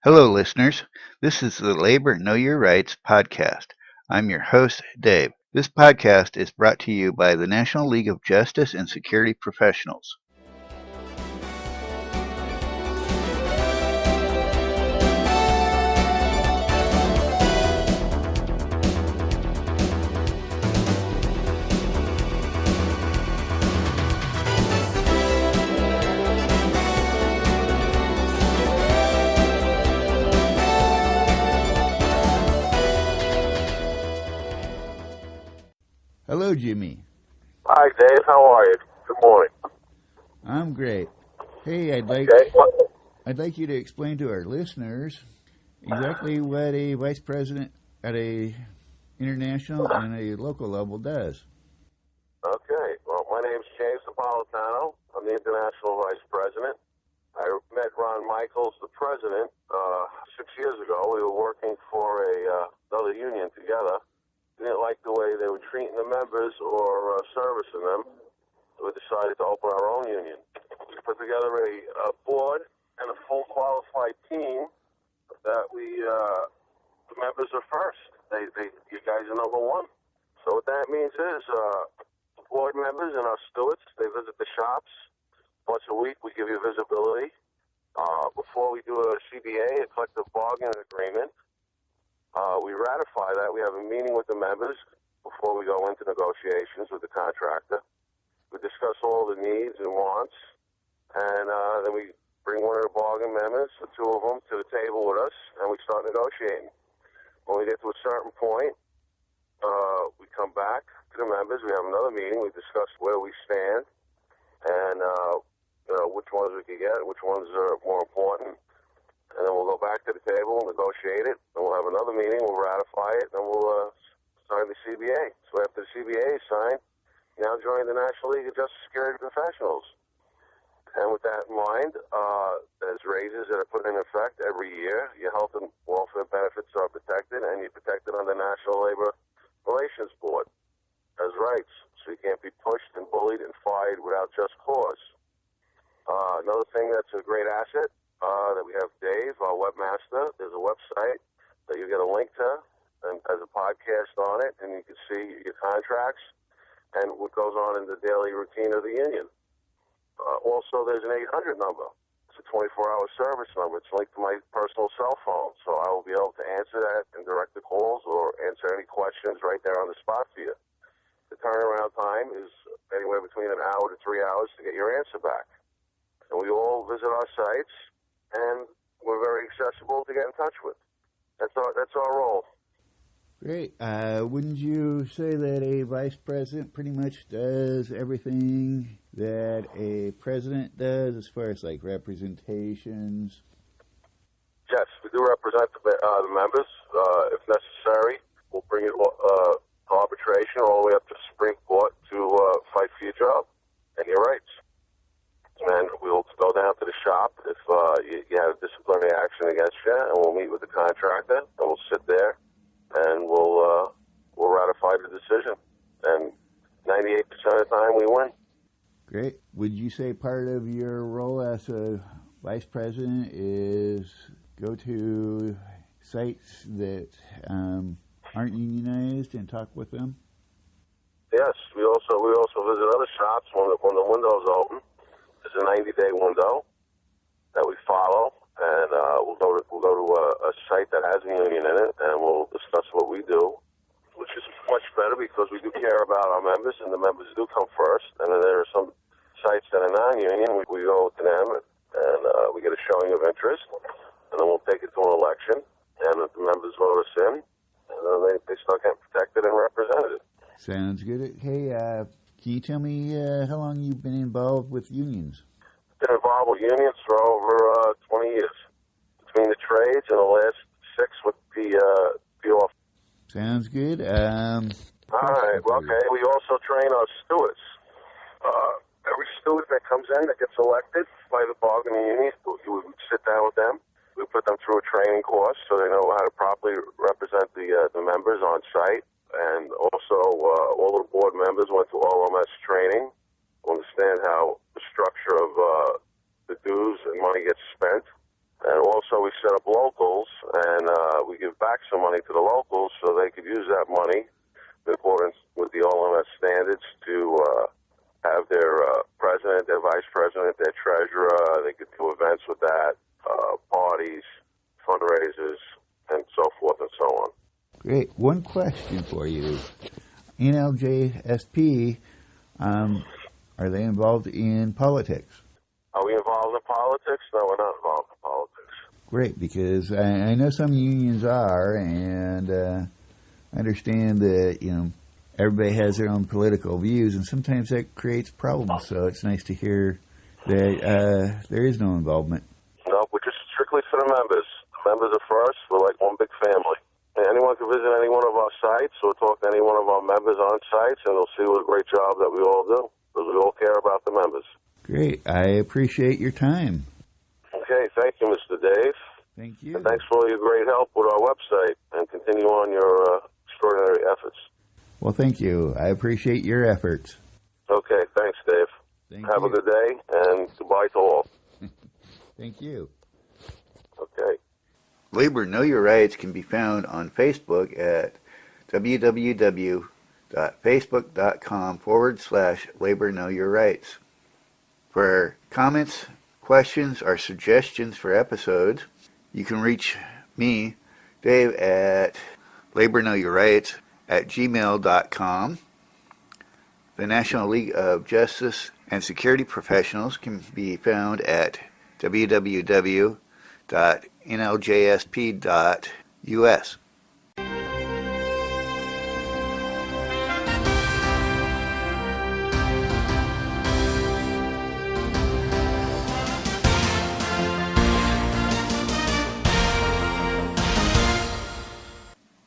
Hello, listeners. This is the Labor Know Your Rights podcast. I'm your host, Dave. This podcast is brought to you by the National League of Justice and Security Professionals. Hello, Jimmy. Hi, Dave. How are you? Good morning. I'm great. Hey, I'd like you to explain to our listeners exactly what a vice president at a international and a local level does. Okay. Well, my name's James Napolitano. I'm the international vice president. I met Ron Michaels, the president, 6 years ago. We were working for another union together. We didn't like the way they were treating the members or servicing them. So we decided to open our own union. We put together a board and a full qualified team that the members are first. You guys are number one. So what that means is the board members and our stewards, they visit the shops once a week. We give you visibility. Before we do a CBA, a collective bargaining agreement, we ratify that. We have a meeting with the members before we go into negotiations with the contractor. We discuss all the needs and wants, and then we bring one of the bargain members, the two of them, to the table with us, and we start negotiating. When we get to a certain point, we come back to the members. We have another meeting. We discuss where we stand and which ones we can get, which ones are more important. And then we'll go back to the table, negotiate it, and we'll have another meeting, we'll ratify it, and we'll sign the CBA. So after the CBA is signed, you now join the National League of Justice Security Professionals. And with that in mind, there's raises that are put in effect every year. Your health and welfare benefits are protected, and you're protected on the National Labor Relations Board as rights. So you can't be pushed and bullied and fired without just cause. Another thing that's a great asset, that we have Dave, our webmaster. There's a website that you get a link to and has a podcast on it, and you can see your contracts and what goes on in the daily routine of the union. Also, there's an 800 number. It's a 24-hour service number. It's linked to my personal cell phone, so I will be able to answer that and direct the calls or answer any questions right there on the spot for you. The turnaround time is anywhere between an hour to 3 hours to get your answer back. And we all visit our sites, and we're very accessible to get in touch with. That's our role. Great. Wouldn't you say that a vice president pretty much does everything that a president does as far as like representations? Yes, we do represent the members. If necessary, we'll bring it to arbitration all the way up to Supreme Court to fight for your job and your rights. And we'll go down to the shop if you have disciplinary action against you, and we'll meet with the contractor, and we'll sit there, and we'll ratify the decision. And 98% of the time, we win. Great. Would you say part of your role as a vice president is go to sites that aren't unionized and talk with them? Yes. We also visit other shops when the window's open. There's a 90-day window that we follow, and we'll go to a site that has a union in it, and we'll discuss what we do, which is much better because we do care about our members, and the members do come first. And then there are some sites that are non-union. We go to them, and we get a showing of interest, and then we'll take it to an election, and if the members vote us in, and then they start getting protected and represented. Sounds good. Hey, can you tell me how long you've been involved with unions? Been involved with unions for over 20 years. Between the trades and the last 6 with the office. Sounds good. All right. Well, okay. We also train our stewards. Every steward that comes in that gets elected by the bargaining union, we sit down with them. We put them through a training course so they know how to properly represent the members on site. And also, all of the board members went to OMS training to understand how the structure of the dues and money gets spent. And also, we set up roll money to the locals so they could use that money in accordance with the OLMS standards to have their president, their vice president, their treasurer. They could do events with that, parties, fundraisers, and so forth and so on. Great. One question for you. NLJSP, are they involved in politics? Are we involved in politics? No, we're not involved in politics. Great, because I know some unions are, and I understand that, everybody has their own political views, and sometimes that creates problems, so it's nice to hear that there is no involvement. No, we're just strictly for the members. The members are first. We're like one big family. And anyone can visit any one of our sites or talk to any one of our members on sites, and they'll see what a great job that we all do, because we all care about the members. Great. I appreciate your time. Okay, thank you, Mr. Dave. Thank you. And thanks for all your great help with our website, and continue on your extraordinary efforts. Well, thank you. I appreciate your efforts. Okay, thanks, Dave. Have a good day, and goodbye to all. Thank you. Okay. Labor Know Your Rights can be found on Facebook at www.facebook.com/Labor Know Your Rights. For comments, questions, or suggestions for episodes, you can reach me, Dave, at laborknowyourrights@gmail.com. The National League of Justice and Security Professionals can be found at www.nljsp.us.